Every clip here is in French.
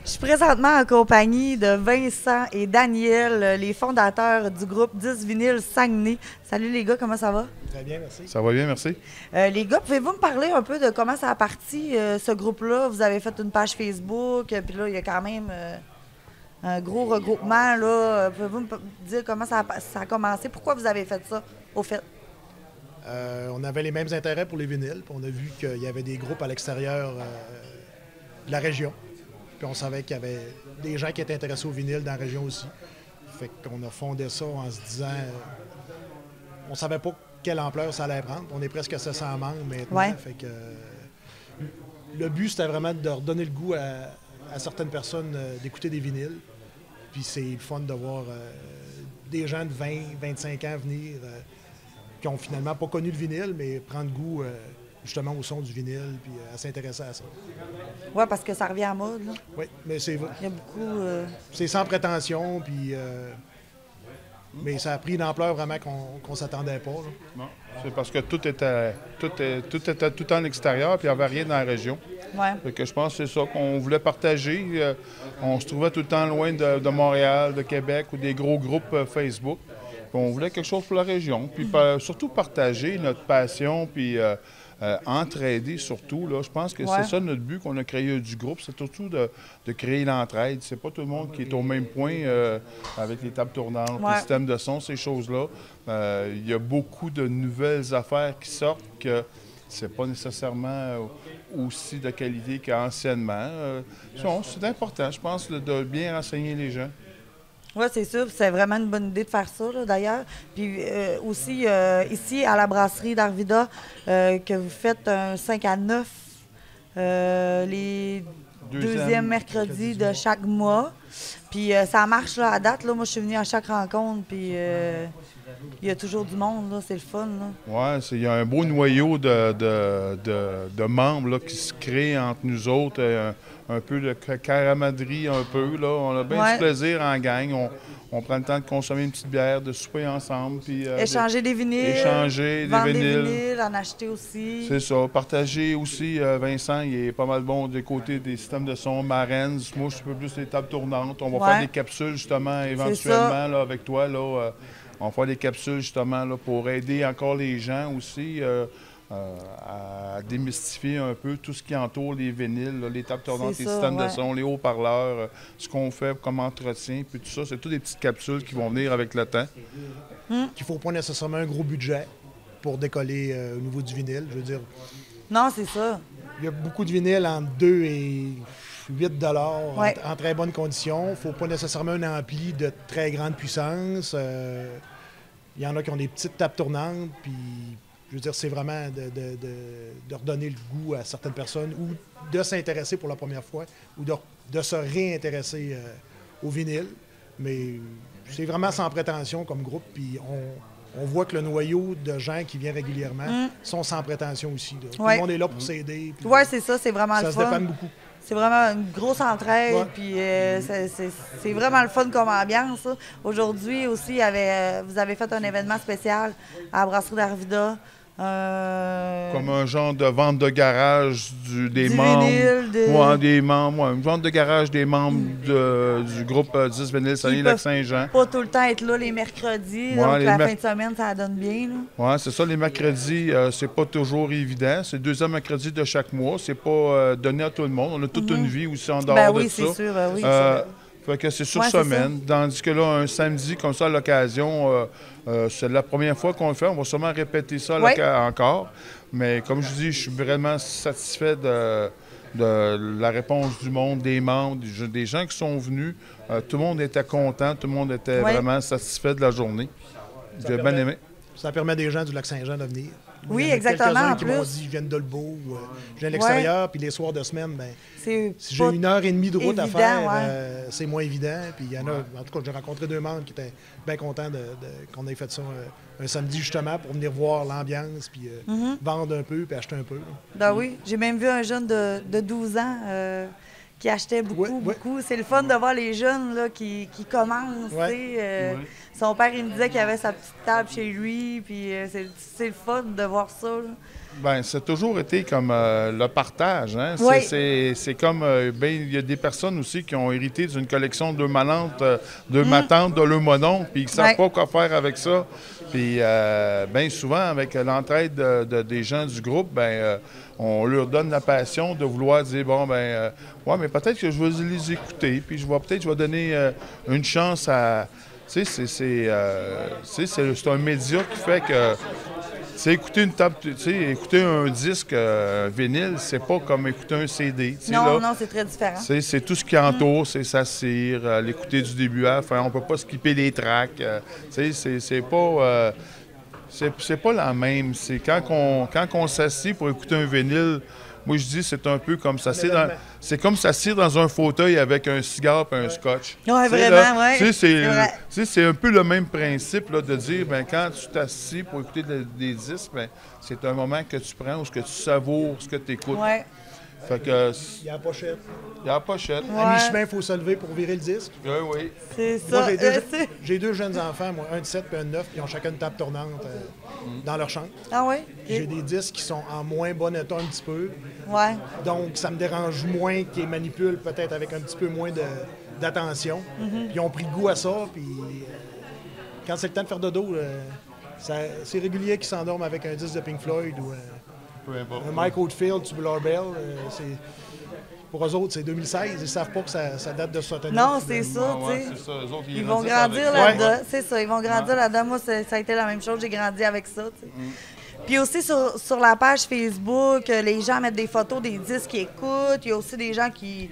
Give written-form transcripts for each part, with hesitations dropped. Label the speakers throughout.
Speaker 1: Je suis présentement en compagnie de Vincent et Daniel, les fondateurs du groupe 10 Vinyl Saguenay. Salut les gars, comment ça va?
Speaker 2: Très bien, merci.
Speaker 3: Ça va bien, merci.
Speaker 1: Les gars, pouvez-vous me parler un peu de comment ça a parti, ce groupe-là? Vous avez fait une page Facebook, puis là, il y a quand même un gros regroupement. Là. Pouvez-vous me dire comment ça a commencé? Pourquoi vous avez fait ça, au fait?
Speaker 2: On avait les mêmes intérêts pour les vinyles, puis on a vu qu'il y avait des groupes à l'extérieur de la région. Puis on savait qu'il y avait des gens qui étaient intéressés au vinyle dans la région aussi. Fait qu'on a fondé ça en se disant... on savait pas quelle ampleur ça allait prendre. On est presque à 700 membres maintenant.
Speaker 1: Ouais.
Speaker 2: Fait que le but, c'était vraiment de redonner le goût à certaines personnes d'écouter des vinyles. Puis c'est le fun de voir des gens de 20, 25 ans venir qui ont finalement pas connu le vinyle, mais prendre goût justement au son du vinyle puis à s'intéresser à ça.
Speaker 1: Oui, parce que ça revient à mode. Là.
Speaker 2: Oui, mais c'est...
Speaker 1: Il y a beaucoup...
Speaker 2: C'est sans prétention, puis... mais ça a pris une ampleur vraiment qu'on s'attendait pas. Là.
Speaker 3: Non, c'est parce que tout était tout le temps à l'extérieur, puis il n'y avait rien dans la région.
Speaker 1: Ouais.
Speaker 3: Fait que je pense que c'est ça qu'on voulait partager. On se trouvait tout le temps loin de Montréal, de Québec ou des gros groupes Facebook. Puis on voulait quelque chose pour la région, puis surtout partager notre passion, puis entraider surtout. Là. Je pense que c'est ça notre but qu'on a créé du groupe, c'est surtout de créer l'entraide. C'est pas tout le monde qui est au même point avec les tables tournantes, les systèmes de son, ces choses-là. Il y a beaucoup de nouvelles affaires qui sortent que c'est pas nécessairement aussi de qualité qu'anciennement. C'est important, je pense, de bien renseigner les gens.
Speaker 1: Oui, c'est sûr. C'est vraiment une bonne idée de faire ça, d'ailleurs. Puis aussi, ici, à la brasserie d'Arvida, que vous faites un 5 à 9 les deuxièmes mercredis de chaque mois. Puis ça marche là, à date. Là. Moi, je suis venue à chaque rencontre, puis il y a toujours du monde. Là. C'est le fun.
Speaker 3: Oui, il y a un beau noyau de membres là, qui se crée entre nous autres. Un peu de camaraderie, un peu. Là. On a bien du plaisir en gang. On prend le temps de consommer une petite bière, de souper ensemble. Puis,
Speaker 1: échanger des vinyles.
Speaker 3: Vendre des
Speaker 1: vinyles, en acheter aussi.
Speaker 3: C'est ça. Partager aussi. Vincent, il est pas mal bon du côté des systèmes de son, Marens. Moi, je suis un peu plus les tables tournantes. On va faire des capsules, justement, éventuellement, là, avec toi. Là, on va faire des capsules, justement, là, pour aider encore les gens aussi. À démystifier un peu tout ce qui entoure les vinyles, là, les tables tournantes, les systèmes de son, les haut-parleurs, ce qu'on fait comme entretien, puis tout ça. C'est toutes des petites capsules qui vont venir avec le temps.
Speaker 2: Qu'il ne faut pas nécessairement un gros budget pour décoller au niveau du vinyle, je veux dire.
Speaker 1: Non, c'est ça. Il
Speaker 2: y a beaucoup de vinyles entre 2 et 8 $ en très bonnes conditions. Il ne faut pas nécessairement un ampli de très grande puissance. Il y en a qui ont des petites tables tournantes, puis... Je veux dire, c'est vraiment de redonner le goût à certaines personnes ou de s'intéresser pour la première fois ou de se réintéresser au vinyle. Mais c'est vraiment sans prétention comme groupe. Puis on voit que le noyau de gens qui viennent régulièrement sont sans prétention aussi. Là. Tout le monde est là pour s'aider.
Speaker 1: Oui, c'est ça, c'est vraiment le fun.
Speaker 2: Ça se dépanne beaucoup.
Speaker 1: C'est vraiment une grosse entraide, puis c'est vraiment le fun comme ambiance. Aujourd'hui aussi, vous avez fait un événement spécial à la brasserie d'Arvida.
Speaker 3: Comme un genre de vente de garage des membres.
Speaker 1: Vinyle,
Speaker 3: des membres. Une vente de garage des membres du groupe 10 Vinyl Saguenay-Lac-Saint-Jean.
Speaker 1: Pas tout le temps être là les mercredis. Donc la fin de semaine, ça donne bien.
Speaker 3: Oui, c'est ça. Les mercredis, c'est pas toujours évident. C'est le deuxième mercredi de chaque mois. C'est pas donné à tout le monde. On a toute une vie aussi en dehors de ça.
Speaker 1: C'est sûr, oui,
Speaker 3: fait que c'est sur semaine. Tandis que là, un samedi, comme ça, à l'occasion, c'est la première fois qu'on le fait. On va sûrement répéter ça encore. Mais comme je dis, je suis vraiment satisfait de la réponse du monde, des membres, des gens qui sont venus. Tout le monde était content. Tout le monde était vraiment satisfait de la journée. J'ai bien aimé.
Speaker 2: Ça permet des gens du Lac-Saint-Jean de venir.
Speaker 1: Oui, exactement. En
Speaker 2: qui
Speaker 1: plus.
Speaker 2: m'ont dit, je viens de Dolbeau, ou je viens de l'extérieur, puis les soirs de semaine, ben,
Speaker 1: si
Speaker 2: j'ai 1h30 de route à faire, c'est moins évident. Puis il y en a, en tout cas, j'ai rencontré 2 membres qui étaient bien contents qu'on ait fait ça un samedi, justement, pour venir voir l'ambiance, puis vendre un peu, puis acheter un peu.
Speaker 1: Ben oui, j'ai même vu un jeune de 12 ans qui achetait beaucoup. C'est le fun de voir les jeunes là, qui commencent. Ils son père, il me disait qu'il avait sa petite table chez lui, puis c'est le fun de voir ça, là.
Speaker 3: Bien, ça a toujours été comme le partage. Hein?
Speaker 1: Oui.
Speaker 3: C'est comme, il y a des personnes aussi qui ont hérité d'une collection de ma tante, de leur mononcle, puis qui ne savent pas quoi faire avec ça. Puis, bien souvent, avec l'entraide des gens du groupe, on leur donne la passion de vouloir dire, bon, ouais, mais peut-être que je vais les écouter, puis je vais donner une chance à... Tu sais, c'est un média qui fait que... écouter écouter un disque vinyle, c'est pas comme écouter un CD.
Speaker 1: Non, c'est très différent.
Speaker 3: C'est tout ce qui entoure, c'est s'assire, l'écouter du début à la fin. On peut pas skipper les tracks. C'est pas la même. C'est quand on s'assied pour écouter un vinyle, moi je dis c'est un peu comme s'assire s'assire dans un fauteuil avec un cigare et un scotch.
Speaker 1: Oui, vraiment, oui.
Speaker 3: C'est un peu le même principe là, de dire quand tu t'assis pour écouter des disques, c'est un moment que tu prends où ce que tu savoures ce que tu écoutes.
Speaker 1: Ouais.
Speaker 2: Fait que, il y a la pochette.
Speaker 3: Il y a la pochette.
Speaker 1: Ouais.
Speaker 2: À mi-chemin, il faut se lever pour virer le disque.
Speaker 3: Oui.
Speaker 1: C'est ça.
Speaker 2: Moi, j'ai deux jeunes enfants, moi, un de 7 et un de 9, qui ont chacun une table tournante dans leur chambre.
Speaker 1: Ah oui?
Speaker 2: J'ai des disques qui sont en moins bon état un petit peu.
Speaker 1: Ouais.
Speaker 2: Donc, ça me dérange moins qu'ils les manipulent peut-être avec un petit peu moins d'attention. Puis ils ont pris goût à ça. Puis quand c'est le temps de faire dodo, c'est régulier qu'ils s'endorment avec un disque de Pink Floyd ou un Mike Oldfield, Tubular Bell. Pour eux autres, c'est 2016. Ils ne savent pas que ça date de ça.
Speaker 1: Non, c'est ça, tu sais.
Speaker 3: C'est ça. Eux autres,
Speaker 1: ils vont grandir là-dedans. C'est ça, ils vont grandir là-dedans. Moi, ça a été la même chose. J'ai grandi avec ça, tu sais. Puis aussi, sur la page Facebook, les gens mettent des photos des disques qu'ils écoutent. Il y a aussi des gens qui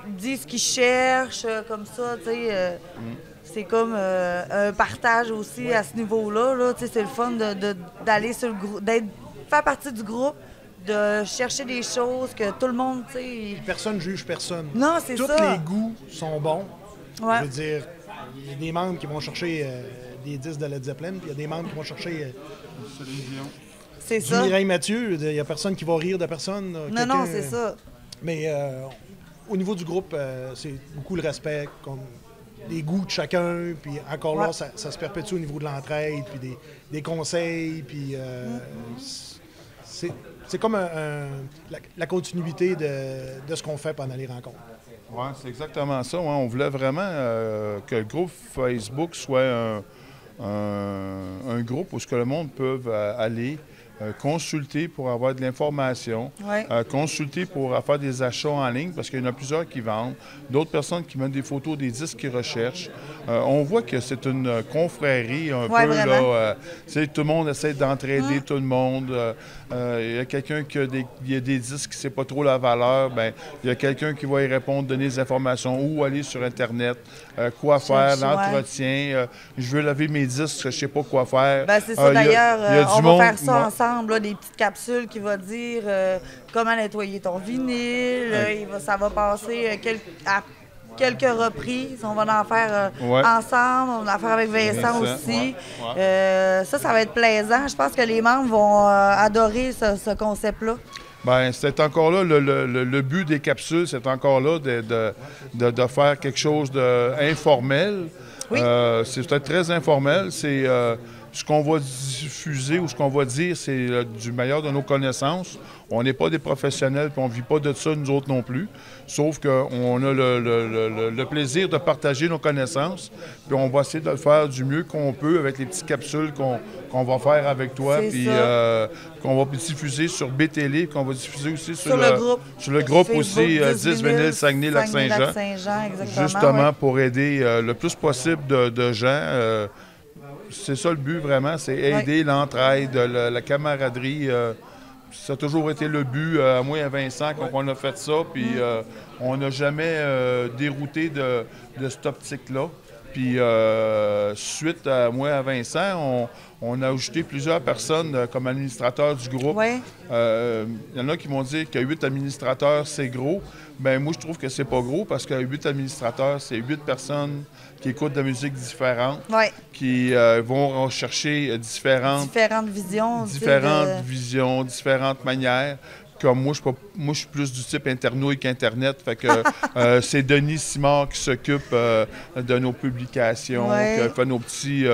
Speaker 1: disent qu'ils cherchent, comme ça, tu sais. C'est comme un partage aussi à ce niveau-là. Là. Tu sais, c'est le fun d'aller sur le groupe, faire partie du groupe, de chercher des choses que tout le monde, tu sais...
Speaker 2: Personne ne juge personne.
Speaker 1: Non, c'est ça.
Speaker 2: Tous les goûts sont bons.
Speaker 1: Ouais.
Speaker 2: Je veux dire, il y a des membres qui vont chercher des disques de Led Zeppelin, puis il y a des membres qui vont chercher
Speaker 1: c'est
Speaker 2: du
Speaker 1: ça.
Speaker 2: Mireille Mathieu. Il n'y a personne qui va rire de personne.
Speaker 1: Non, c'est ça.
Speaker 2: Mais au niveau du groupe, c'est beaucoup le respect, comme les goûts de chacun, puis encore là, ça se perpétue au niveau de l'entraide, puis des conseils, puis c'est comme la continuité de ce qu'on fait pendant les rencontres.
Speaker 3: Oui, c'est exactement ça. Ouais. On voulait vraiment que le groupe Facebook soit un groupe où ce que le monde peut aller consulter pour avoir de l'information, consulter pour faire des achats en ligne, parce qu'il y en a plusieurs qui vendent, d'autres personnes qui mettent des photos des disques qu'ils recherchent. On voit que c'est une confrérie un peu. Là, tout le monde essaie d'entraider tout le monde. Il y a quelqu'un qui a des disques qui ne sait pas trop la valeur, il y a quelqu'un qui va y répondre, donner des informations, où aller sur Internet, quoi faire, l'entretien. Je veux laver mes disques, je ne sais pas quoi faire.
Speaker 1: C'est ça, d'ailleurs, on va faire ça ensemble. Là, des petites capsules qui vont dire comment nettoyer ton vinyle. Ça va passer à quelques reprises. On va en faire ensemble. On va en faire avec Vincent aussi. Ça va être plaisant. Je pense que les membres vont adorer ce concept-là.
Speaker 3: C'est encore là le but des capsules, c'est encore là de faire quelque chose d'informel.
Speaker 1: Oui.
Speaker 3: C'est peut-être très informel. C'est ce qu'on va diffuser ou ce qu'on va dire, c'est du meilleur de nos connaissances. On n'est pas des professionnels, puis on ne vit pas de ça, nous autres non plus. Sauf qu'on a le plaisir de partager nos connaissances, puis on va essayer de le faire du mieux qu'on peut avec les petites capsules qu'on va faire avec toi, puis qu'on va diffuser sur BTL, qu'on va diffuser aussi sur le groupe Facebook, aussi, 10 Vinyl Saguenay-Lac-Saint-Jean. Justement pour aider le plus possible de gens. C'est ça le but vraiment, c'est aider l'entraide, la camaraderie. Ça a toujours été le but, à moi et à Vincent, quand on a fait ça, puis on n'a jamais dérouté de cette optique-là. Puis suite à moi et à Vincent, on a ajouté plusieurs personnes comme administrateurs du groupe. Il y en a qui vont dire que 8 administrateurs, c'est gros. Moi, je trouve que c'est pas gros parce que 8 administrateurs, c'est 8 personnes qui écoutent de la musique différente, qui vont rechercher différentes visions, différentes manières. comme moi, je suis plus du type internouille qu'Internet. Fait que c'est Denis Simard qui s'occupe de nos publications, qui fait nos petits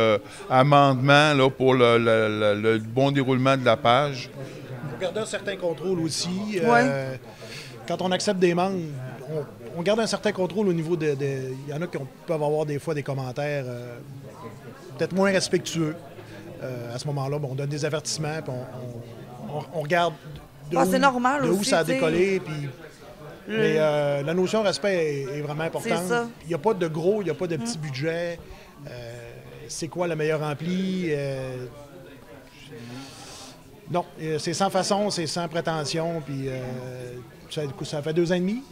Speaker 3: amendements là, pour le bon déroulement de la page.
Speaker 2: Il faut garder un certain contrôle aussi. Quand on accepte des membres, on garde un certain contrôle au niveau de... Il y en a qui peuvent avoir des fois des commentaires peut-être moins respectueux. À ce moment-là, on donne des avertissements, puis on regarde
Speaker 1: c'est normal
Speaker 2: de où
Speaker 1: aussi,
Speaker 2: ça a décollé. Puis, mais la notion de respect est vraiment importante. Il n'y a pas de gros, il n'y a pas de petit budget. C'est quoi le meilleur ampli? Non, c'est sans façon, c'est sans prétention. Puis ça fait 2 ans et demi.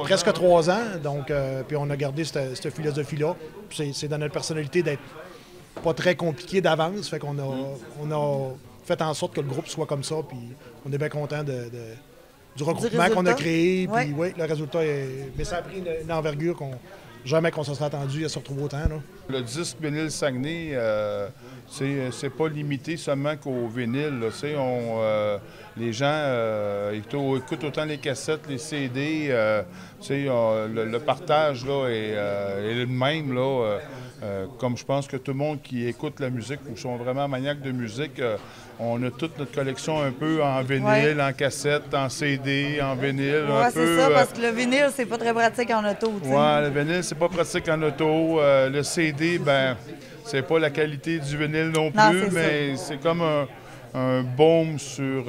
Speaker 2: Presque 3 ans. Donc, puis on a gardé cette philosophie-là. C'est dans notre personnalité d'être pas très compliqué d'avance. Fait qu'on a fait en sorte que le groupe soit comme ça. Puis on est bien content du regroupement qu'on a créé. Puis oui, le résultat est... Mais ça a pris une envergure jamais qu'on se serait attendu à se retrouver autant. Là.
Speaker 3: Le disque vinyle Saguenay, c'est pas limité seulement qu'au vinyle. Les gens écoutent autant les cassettes, les CD. Le partage là, est le même. Là, comme je pense que tout le monde qui écoute la musique ou sont vraiment maniaques de musique, on a toute notre collection un peu en vinyle, en cassette, en CD, en vinyle.
Speaker 1: Oui, c'est ça, parce que le vinyle, c'est pas très pratique en auto.
Speaker 3: Oui, le vinyle, c'est pas pratique en auto. Le CD, ben, c'est pas la qualité du vinyle non plus, mais c'est comme un baume sur...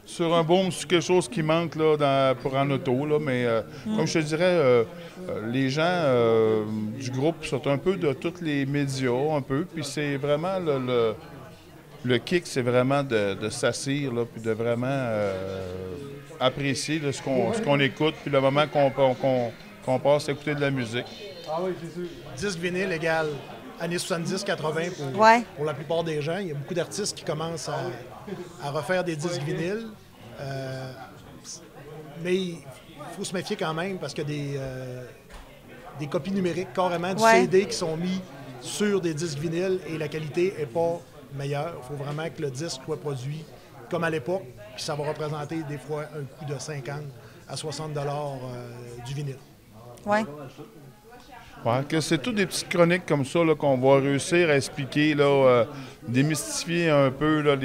Speaker 3: sur un baume, sur quelque chose qui manque là, pour en auto. Là, mais comme je te dirais, les gens du groupe sont un peu de tous les médias, un peu. Puis c'est vraiment le kick, c'est vraiment de s'assire, puis de vraiment apprécier là, ce qu'on écoute, puis le moment qu'on passe à écouter de la musique.
Speaker 2: Ah oui, c'est sûr. Disque vinyle égale années 70-80 pour la plupart des gens. Il y a beaucoup d'artistes qui commencent à refaire des disques vinyles. Mais il faut se méfier quand même parce qu'il y a des copies numériques carrément du CD qui sont mis sur des disques vinyles et la qualité n'est pas meilleure. Il faut vraiment que le disque soit produit comme à l'époque, puis ça va représenter des fois un coût de 50 à 60 $ du vinyle.
Speaker 1: Oui.
Speaker 3: Ouais, que c'est toutes des petites chroniques comme ça là, qu'on va réussir à expliquer, là, démystifier un peu là,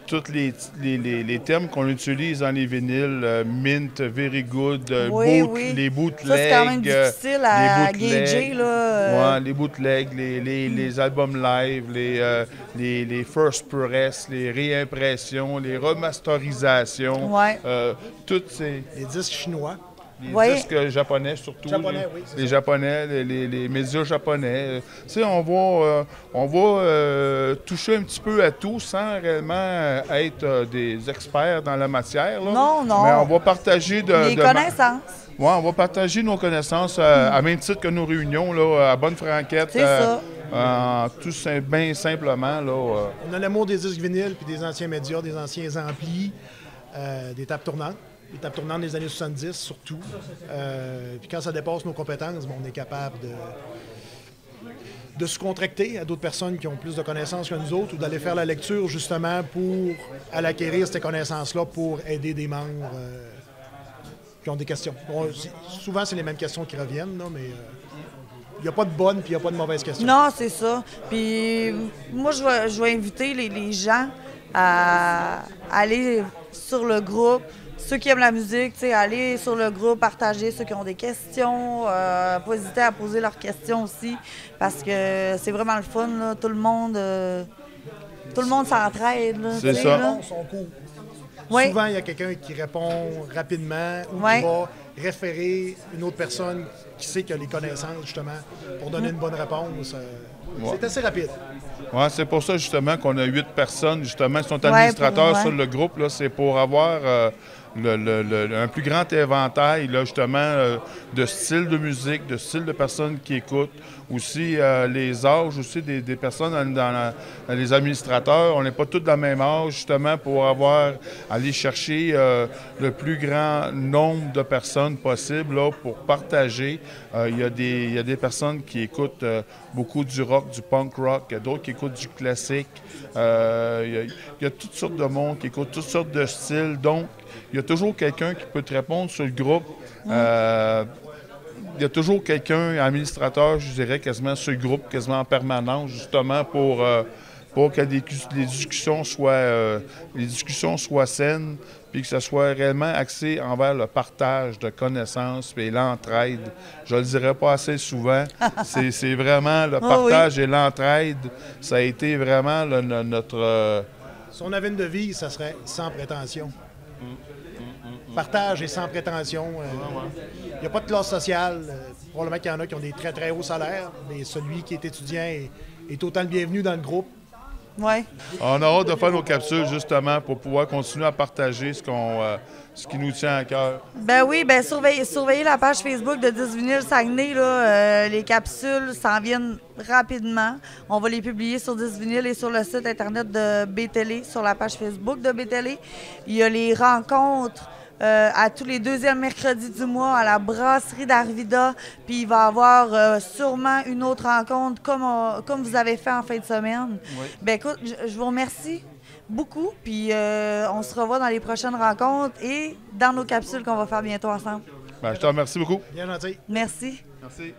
Speaker 3: tous les termes qu'on utilise dans les vinyles, mint, very good, les bootlegs.
Speaker 1: Ça, c'est quand même difficile à gager.
Speaker 3: Ouais, les bootlegs, les albums live, les first press, les réimpressions, les remasterisations. Toutes ces...
Speaker 2: Les disques chinois.
Speaker 3: Les disques japonais, surtout. Les Japonais, les médias japonais. On va toucher un petit peu à tout sans réellement être des experts dans la matière. Là.
Speaker 1: Non.
Speaker 3: Mais on va partager
Speaker 1: les connaissances.
Speaker 3: Oui, on va partager nos connaissances à même titre que nos réunions, là, à bonne franquette.
Speaker 1: C'est ça.
Speaker 3: Tout bien simplement. Là,
Speaker 2: On a l'amour des disques vinyles, puis des anciens médias, des anciens amplis, des tables tournantes. Les tables tournantes des années 70, surtout. Puis quand ça dépasse nos compétences, on est capable de se contracter à d'autres personnes qui ont plus de connaissances que nous autres ou d'aller faire la lecture, justement, pour aller acquérir ces connaissances-là pour aider des membres qui ont des questions. Bon, souvent, c'est les mêmes questions qui reviennent, là, mais il n'y a pas de bonnes puis il n'y a pas de mauvaises questions.
Speaker 1: Non, c'est ça. Puis moi, je vais inviter les gens à aller sur le groupe. Ceux qui aiment la musique, aller sur le groupe, partager ceux qui ont des questions, pas hésiter à poser leurs questions aussi, parce que c'est vraiment le fun, là. Tout le monde s'entraide.
Speaker 3: C'est ça.
Speaker 2: Là. Souvent, il y a quelqu'un qui répond rapidement ou qui va référer une autre personne qui sait qu'il a les connaissances, justement, pour donner une bonne réponse. C'est assez rapide.
Speaker 3: Oui, c'est pour ça, justement, qu'on a 8 personnes, justement, qui sont administrateurs sur le groupe. Là, c'est pour avoir un plus grand éventail, là, justement, de styles de musique, de styles de personnes qui écoutent. Aussi, les âges aussi des personnes dans les administrateurs. On n'est pas tous dans le même âge, justement, pour aller chercher le plus grand nombre de personnes possible là, pour partager Il y a des personnes qui écoutent beaucoup du rock, du punk rock, il y a d'autres qui écoutent du classique. Il y a toutes sortes de monde qui écoutent toutes sortes de styles. Donc, il y a toujours quelqu'un qui peut te répondre sur le groupe. Il y a toujours quelqu'un, un administrateur, je dirais, quasiment sur le groupe, quasiment en permanence, justement pour que les discussions soient saines, puis que ce soit réellement axé envers le partage de connaissances et l'entraide. Je ne le dirais pas assez souvent. C'est vraiment le partage et l'entraide. Ça a été vraiment notre...
Speaker 2: Si on avait une devise, ça serait sans prétention. Partage et sans prétention. Il n'y a pas de classe sociale. Probablement qu'il y en a qui ont des très, très hauts salaires, mais celui qui est étudiant est autant le bienvenu dans le groupe.
Speaker 1: Oui.
Speaker 3: On a hâte de faire nos capsules, justement, pour pouvoir continuer à partager ce qui nous tient à cœur.
Speaker 1: Ben oui, ben surveillez la page Facebook de 10 Vinyl Saguenay. Les capsules s'en viennent rapidement. On va les publier sur 10 Vinyl et sur le site Internet de BTL, sur la page Facebook de BTL. Il y a les rencontres à tous les deuxièmes mercredis du mois à la brasserie d'Arvida. Puis il va y avoir sûrement une autre rencontre comme vous avez fait en fin de semaine. Oui. Ben écoute, je vous remercie beaucoup. Puis on se revoit dans les prochaines rencontres et dans nos capsules qu'on va faire bientôt ensemble.
Speaker 3: Ben, je te remercie beaucoup.
Speaker 2: Bien gentil.
Speaker 1: Merci.
Speaker 3: Merci.